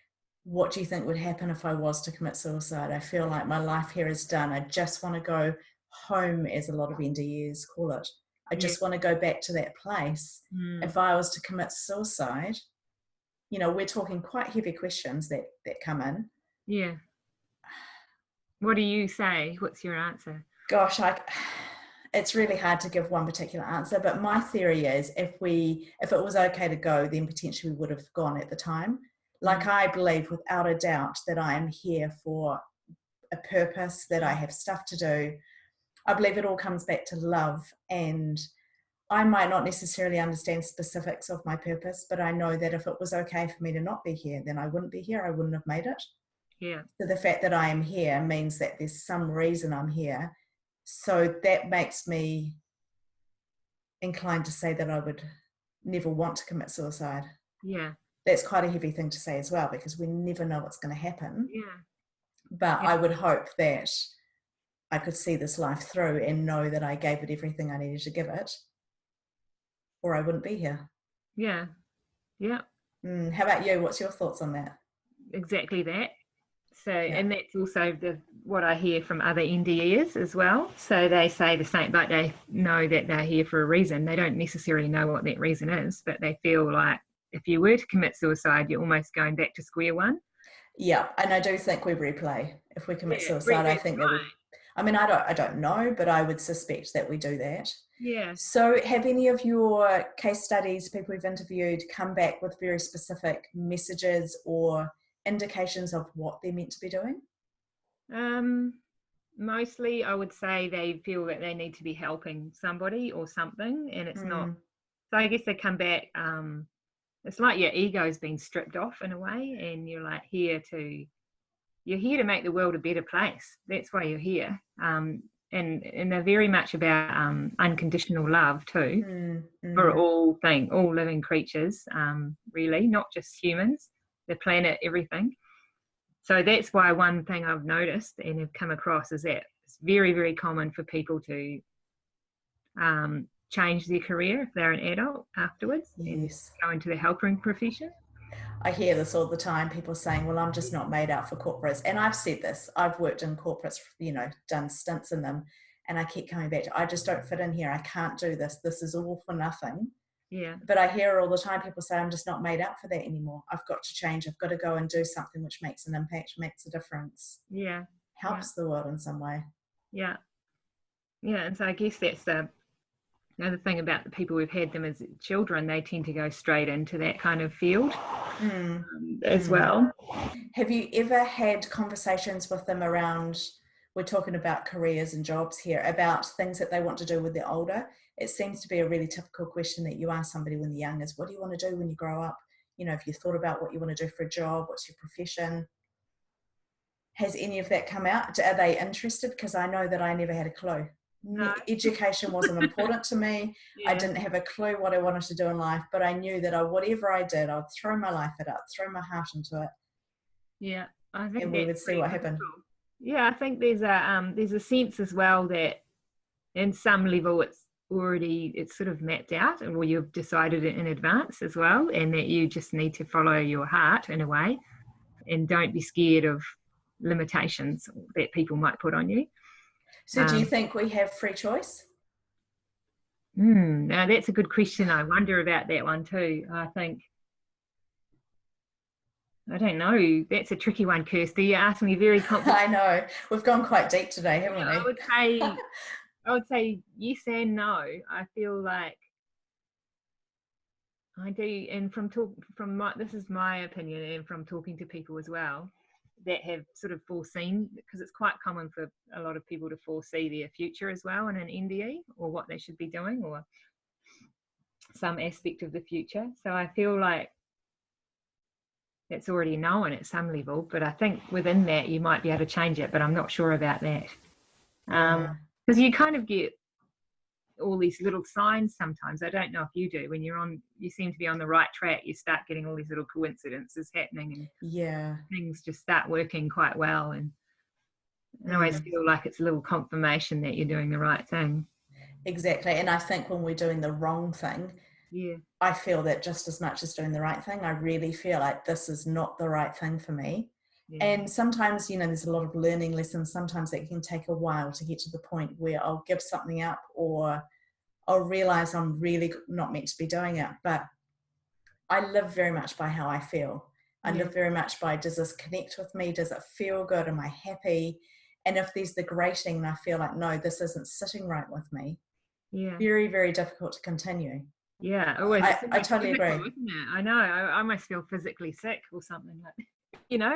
what do you think would happen if I was to commit suicide? I feel like my life here is done. I just want to go home, as a lot of NDEs call it. I just want to go back to that place. If I was to commit suicide, we're talking quite heavy questions that come in. Yeah. What do you say? What's your answer? Gosh, it's really hard to give one particular answer, but my theory is if it was okay to go, then potentially we would have gone at the time. Like, I believe without a doubt that I am here for a purpose, that I have stuff to do. I believe it all comes back to love, and I might not necessarily understand specifics of my purpose, but I know that if it was okay for me to not be here, then I wouldn't be here. I wouldn't have made it. Yeah. So the fact that I am here means that there's some reason I'm here. So that makes me inclined to say that I would never want to commit suicide. Yeah. That's quite a heavy thing to say as well, because we never know what's going to happen. Yeah. But Yeah. I would hope that I could see this life through and know that I gave it everything I needed to give it, or I wouldn't be here. Yeah. Yeah. How about you? What's your thoughts on that? Exactly that. So, Yeah. and that's also what I hear from other NDEs as well. So they say the same, but they know that they're here for a reason. They don't necessarily know what that reason is, but they feel like if you were to commit suicide, you're almost going back to square one. Yeah, and I do think we replay. If we commit Yeah, suicide, I think that we, I mean, I don't know, but I would suspect that we do that. Yeah. So have any of your case studies, people we've interviewed, come back with very specific messages or indications of what they're meant to be doing? Mostly I would say they feel that they need to be helping somebody or something, and it's not. So I guess they come back, it's like your ego's been stripped off in a way, and you're like you're here to make the world a better place. That's why you're here. And they're very much about unconditional love too, for all living creatures, really, not just humans, the planet, everything. So that's why one thing I've noticed and have come across is that it's very, very common for people to change their career if they're an adult afterwards and go into the helping profession. I hear this all the time, people saying, well, I'm just not made out for corporates. And I've said this, I've worked in corporates, done stints in them, and I keep coming back to, I just don't fit in here. I can't do this. This is all for nothing. Yeah. But I hear all the time people say, I'm just not made out for that anymore. I've got to change. I've got to go and do something which makes an impact, makes a difference. Yeah. Helps the world in some way. Yeah. Yeah. And so I guess that's the other thing about the people we've had them as children, they tend to go straight into that kind of field as well. Have you ever had conversations with them around, we're talking about careers and jobs here, about things that they want to do when they're older? It seems to be a really typical question that you ask somebody when they're young is, what do you want to do when you grow up? Have you thought about what you want to do for a job? What's your profession? Has any of that come out? Are they interested? Because I know that I never had a clue. No. Education wasn't important to me. Yeah. I didn't have a clue what I wanted to do in life, but I knew that whatever I did, I'd throw my life at it, throw my heart into it. Yeah, I think, and we would see what happened. Yeah, I think there's a sense as well that in some level it's sort of mapped out, or you've decided it in advance as well, and that you just need to follow your heart in a way, and don't be scared of limitations that people might put on you. So do you think we have free choice? Now that's a good question. I wonder about that one too. I don't know. That's a tricky one, Kirsty. You asked me very complicated. I know. We've gone quite deep today, haven't we? I would say yes and no. I feel like I do, and this is my opinion, and from talking to people as well that have sort of foreseen, because it's quite common for a lot of people to foresee their future as well in an NDE, or what they should be doing, or some aspect of the future. So I feel like it's already known at some level, but I think within that you might be able to change it, but I'm not sure about that. Because you kind of get all these little signs sometimes. I don't know if you do. When you seem to be on the right track, you start getting all these little coincidences happening, and things just start working quite well, and I always feel like it's a little confirmation that you're doing the right thing. Exactly. And I think when we're doing the wrong thing, I feel that just as much as doing the right thing, I really feel like this is not the right thing for me. And sometimes, there's a lot of learning lessons. Sometimes it can take a while to get to the point where I'll give something up, or I'll realize I'm really not meant to be doing it. But I live very much by how I feel. I live very much by, does this connect with me? Does it feel good? Am I happy? And if there's the grating and I feel like, no, this isn't sitting right with me, very, very difficult to continue. Yeah, always. I totally agree. Isn't it? I know. I almost feel physically sick or something like,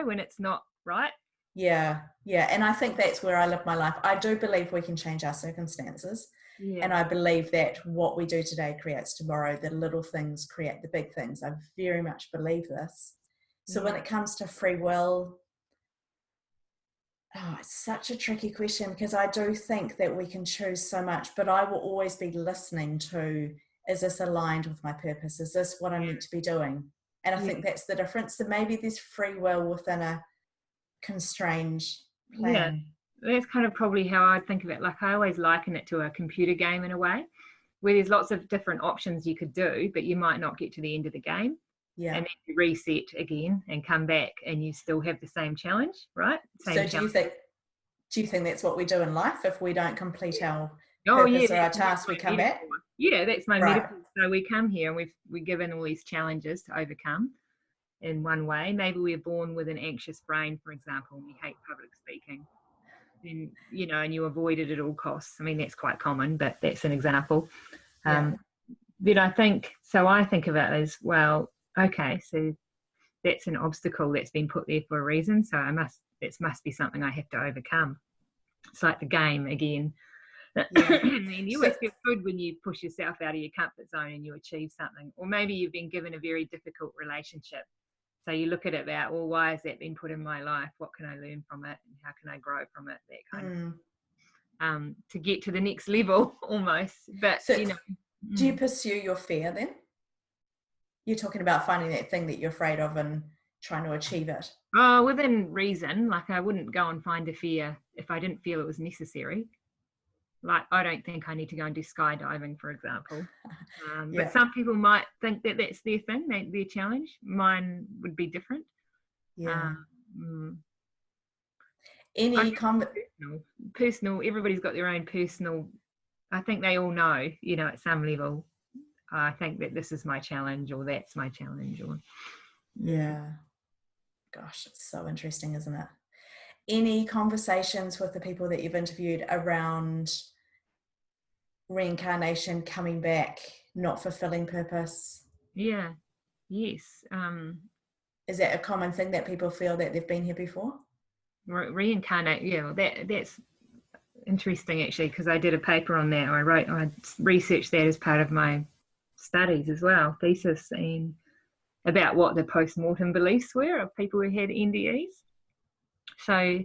when it's not right. Yeah. And I think that's where I live my life. I do believe we can change our circumstances. And I believe that what we do today creates tomorrow. The little things create the big things. I very much believe this. So when it comes to free will, Oh, it's such a tricky question, because I do think that we can choose so much, but I will always be listening to, is this aligned with my purpose? Is this what I'm meant to be doing? And I think that's the difference. So maybe there's free will within a constrained plan. That's kind of probably how I think of it. Like, I always liken it to a computer game in a way, where there's lots of different options you could do, but you might not get to the end of the game. Yeah. And then you reset again and come back and you still have the same challenge, right? So do you think that's what we do in life? If we don't complete our Oh, purpose or our task, we come back? Yeah, that's my Right. metaphor. So we come here and we're given all these challenges to overcome in one way. Maybe we're born with an anxious brain, for example, and we hate public speaking. And, you know, and you avoid it at all costs. I mean, that's quite common, but that's an example. Then I think of it as, well, okay, so that's an obstacle that's been put there for a reason. So it must be something I have to overcome. It's like the game again. And then you always feel good when you push yourself out of your comfort zone and you achieve something. Or maybe you've been given a very difficult relationship. So you look at it about, well, why has that been put in my life? What can I learn from it? And how can I grow from it? That kind of to get to the next level almost. But, so, do you pursue your fear then? You're talking about finding that thing that you're afraid of and trying to achieve it. Oh, within reason. Like, I wouldn't go and find a fear if I didn't feel it was necessary. Like, I don't think I need to go and do skydiving, for example. But some people might think that that's their thing, their challenge. Mine would be different. Any personal, everybody's got their own personal, I think they all know, you know, at some level, I think that this is my challenge or that's my challenge. Or Gosh, it's so interesting, isn't it? Any conversations with the people that you've interviewed around reincarnation, coming back, not fulfilling purpose? Yes. Is that a common thing that people feel that they've been here before? Reincarnate, that's interesting actually, because I did a paper on that. I researched that as part of my studies as well, thesis, and about what the post-mortem beliefs were of people who had NDEs. So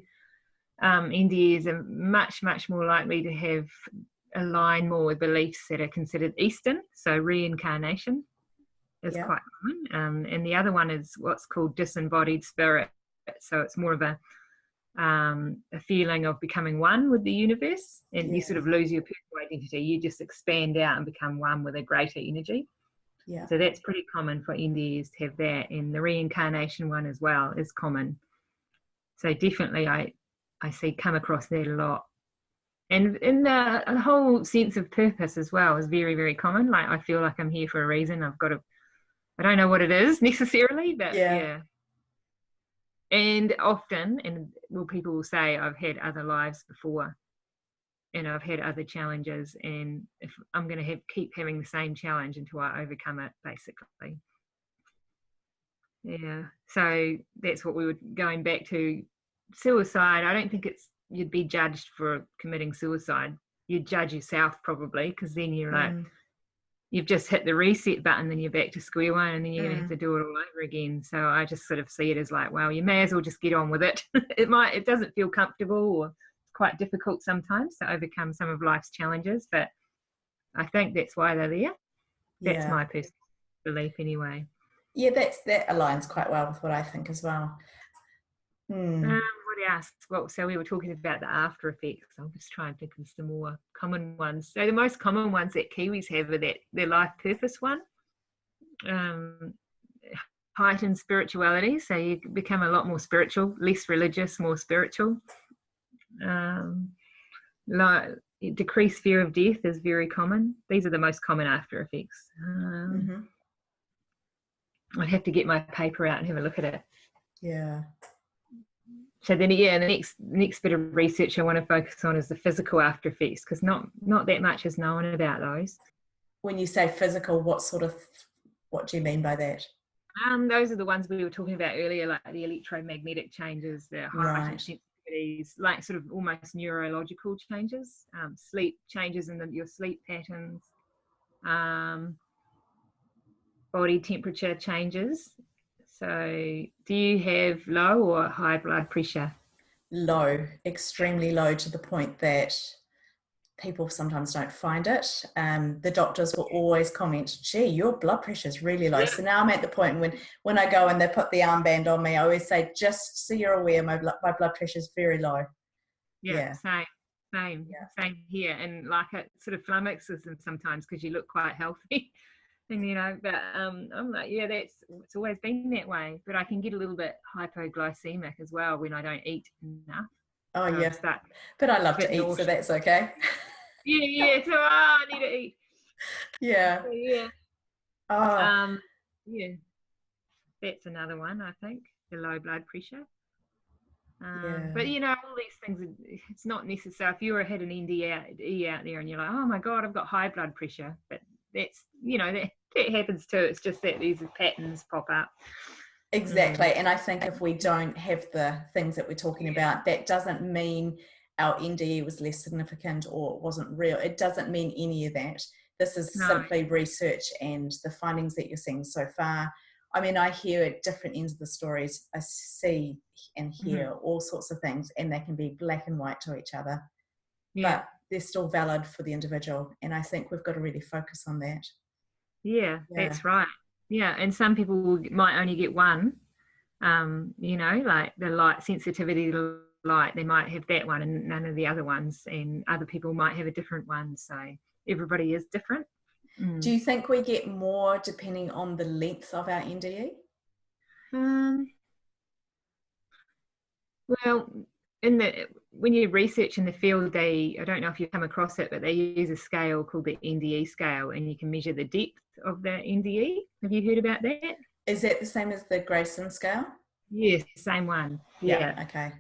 NDEs are much, much more likely to align more with beliefs that are considered Eastern. So reincarnation is quite common. And the other one is what's called disembodied spirit. So it's more of a feeling of becoming one with the universe, and you sort of lose your personal identity. You just expand out and become one with a greater energy. So that's pretty common for NDEs to have that, and the reincarnation one as well is common. So definitely I see come across that a lot. And in the whole sense of purpose as well is very, very common. Like, I feel like I'm here for a reason. I don't know what it is necessarily, but And often, people will say, I've had other lives before, and I've had other challenges, and if I'm going to keep having the same challenge until I overcome it, basically. So that's what we were going back to. Suicide, I don't think you'd be judged for committing suicide. You'd judge yourself probably, because then you're like, you've just hit the reset button, then you're back to square one, and then you're going to have to do it all over again. So I just sort of see it as like, well, you may as well just get on with it. It doesn't feel comfortable, or it's quite difficult sometimes to overcome some of life's challenges, but I think that's why they're there. That's my personal belief anyway. Yeah, that aligns quite well with what I think as well. What else? Well, so we were talking about the after effects. I'll just try and think of some more common ones. So the most common ones that Kiwis have are their life purpose one. Heightened spirituality, so you become a lot more spiritual, less religious, more spiritual. Like decreased fear of death is very common. These are the most common after effects. I'd have to get my paper out and have a look at it. So then, the next bit of research I want to focus on is the physical after effects, because not that much is known about those. When you say physical, what do you mean by that? Those are the ones we were talking about earlier, like the electromagnetic changes, the heightened sensitivities, like sort of almost neurological changes, sleep changes in your sleep patterns, body temperature changes. So do you have low or high blood pressure? low, extremely low, to the point that people sometimes don't find it. The doctors will always comment, gee, your blood pressure is really low. So now I'm at the point when I go and they put the armband on me, I always say, just so you're aware, my blood pressure is very low. Yeah. Same here. And like it sort of flummoxes them sometimes because you look quite healthy. And but I'm like, yeah, it's always been that way. But I can get a little bit hypoglycemic as well when I don't eat enough. Oh, So yeah. But I love to eat, so that's okay. Yeah. So I need to eat. Yeah. So, yeah. Oh. Yeah. That's another one, I think, the low blood pressure. Yeah. But all these things, it's not necessary. If you had an NDE out there and you're like, oh my God, I've got high blood pressure, but that's that happens too. It's just that these patterns pop up. Exactly. And I think if we don't have the things that we're talking about, that doesn't mean our NDE was less significant or it wasn't real. It doesn't mean any of that. This is simply research and the findings that you're seeing so far. I mean, I hear at different ends of the stories, I see and hear all sorts of things, and they can be black and white to each other. Yeah. But they're still valid for the individual. And I think we've got to really focus on that. Yeah. That's right. Yeah. And some people might only get one, like the light sensitivity to light, they might have that one and none of the other ones. And other people might have a different one. So everybody is different. Do you think we get more depending on the length of our NDE? Well, when you research in the field, I don't know if you've come across it, but they use a scale called the NDE scale, and you can measure the depth of the NDE. Have you heard about that? Is that the same as the Grayson scale? Yes, same one. Yeah. Okay.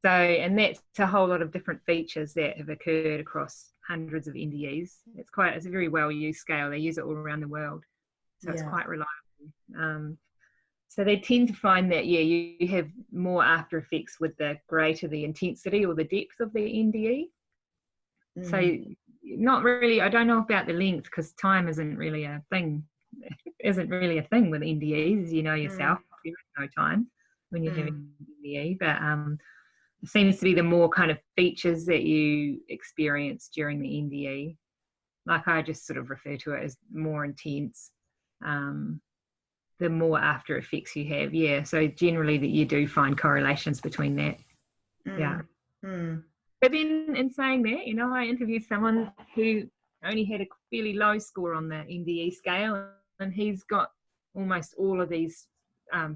So, and that's a whole lot of different features that have occurred across hundreds of NDEs. It's a very well used scale. They use it all around the world, so it's quite reliable. So they tend to find that, you have more after effects with the greater the intensity or the depth of the NDE. So not really, I don't know about the length because time isn't really a thing with NDEs, as you know yourself. There is no time when you're having an NDE, but it seems to be the more kind of features that you experience during the NDE. Like I just sort of refer to it as more intense. The more after effects you have. Yeah. So generally that you do find correlations between that. Yeah. But then in saying that, I interviewed someone who only had a fairly low score on the NDE scale, and he's got almost all of these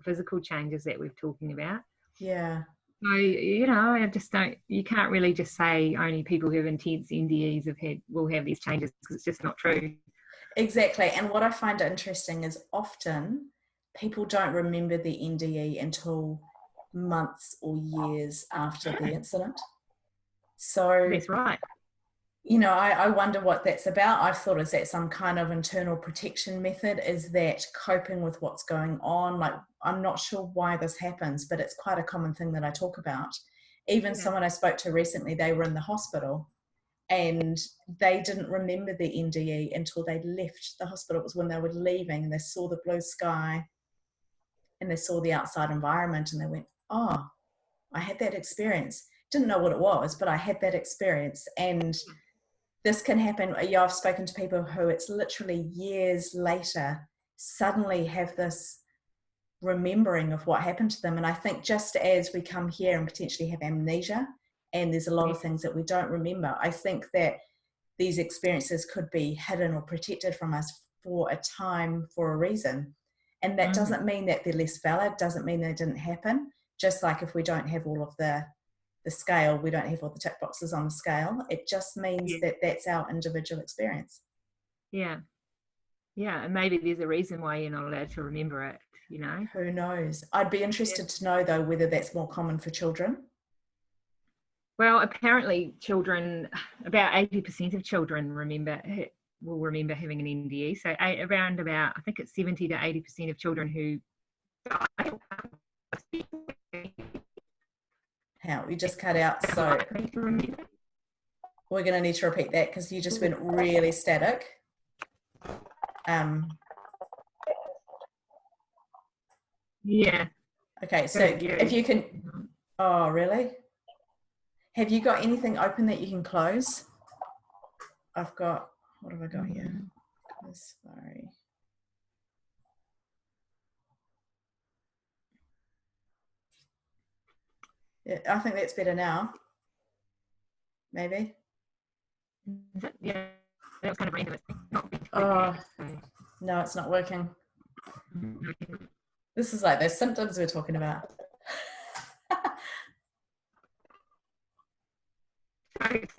physical changes that we're talking about. Yeah. So, I just don't, you can't really just say only people who have intense NDEs will have these changes, because it's just not true. Exactly. And what I find interesting is often people don't remember the NDE until months or years after the incident. So that's right. I wonder what that's about. I've thought, is that some kind of internal protection method? Is that coping with what's going on? Like, I'm not sure why this happens, but it's quite a common thing that I talk about. Even someone I spoke to recently, they were in the hospital and they didn't remember the NDE until they left the hospital. It was when they were leaving and they saw the blue sky and they saw the outside environment and they went, oh, I had that experience. Didn't know what it was, but I had that experience. And this can happen. I've spoken to people who it's literally years later suddenly have this remembering of what happened to them. And I think just as we come here and potentially have amnesia, and there's a lot of things that we don't remember, I think that these experiences could be hidden or protected from us for a time, for a reason. And that doesn't mean that they're less valid, doesn't mean they didn't happen. Just like if we don't have all of the scale, we don't have all the tick boxes on the scale. It just means that that's our individual experience. Yeah. Yeah. And maybe there's a reason why you're not allowed to remember it, Who knows? I'd be interested to know, though, whether that's more common for children. Well, apparently about 80% of children will remember having an NDE. So around about, I think it's 70 to 80% of children who die. How you just cut out, so we're going to need to repeat that because you just went really static. Yeah. Okay, so if you can, oh really? Have you got anything open that you can close? I've got, what have I got here? Sorry. Yeah, I think that's better now. Maybe. Yeah, that was kind of random. Oh, no, it's not working. This is like those symptoms we're talking about.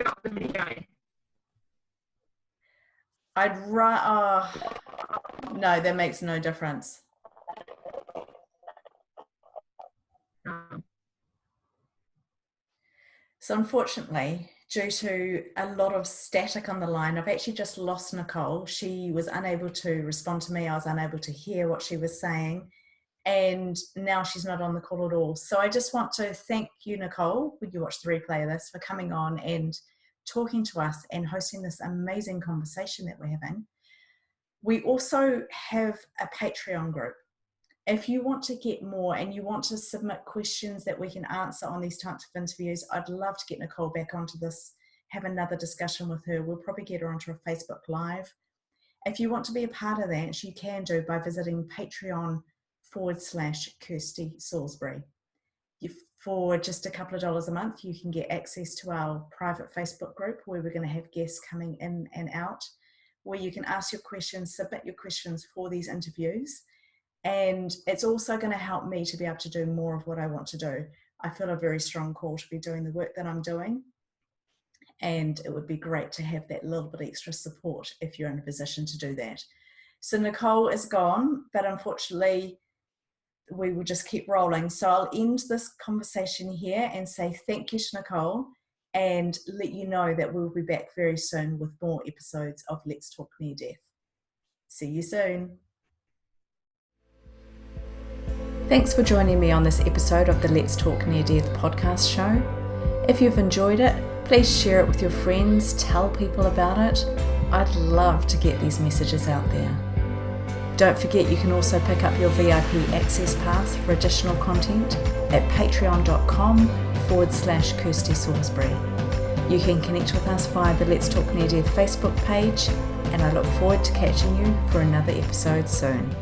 Stop the video. No, that makes no difference. So unfortunately, due to a lot of static on the line, I've actually just lost Nicole. She was unable to respond to me. I was unable to hear what she was saying. And now she's not on the call at all. So I just want to thank you, Nicole, when you watch the replay of this, for coming on and talking to us and hosting this amazing conversation that we're having. We also have a Patreon group. If you want to get more and you want to submit questions that we can answer on these types of interviews, I'd love to get Nicole back onto this, have another discussion with her. We'll probably get her onto a Facebook Live. If you want to be a part of that, you can do by visiting Patreon/Kirsty Salisbury. For just a couple of dollars a month, you can get access to our private Facebook group where we're going to have guests coming in and out, where you can ask your questions, submit your questions for these interviews. And it's also going to help me to be able to do more of what I want to do. I feel a very strong call to be doing the work that I'm doing. And it would be great to have that little bit extra support if you're in a position to do that. So Nicole is gone, but unfortunately, we will just keep rolling. So I'll end this conversation here and say thank you to Nicole and let you know that we'll be back very soon with more episodes of Let's Talk Near Death. See you soon. Thanks for joining me on this episode of the Let's Talk Near Death podcast show. If you've enjoyed it, please share it with your friends, tell people about it. I'd love to get these messages out there. Don't forget you can also pick up your VIP access pass for additional content at patreon.com/Kirsty Salisbury. You can connect with us via the Let's Talk Near Death Facebook page, and I look forward to catching you for another episode soon.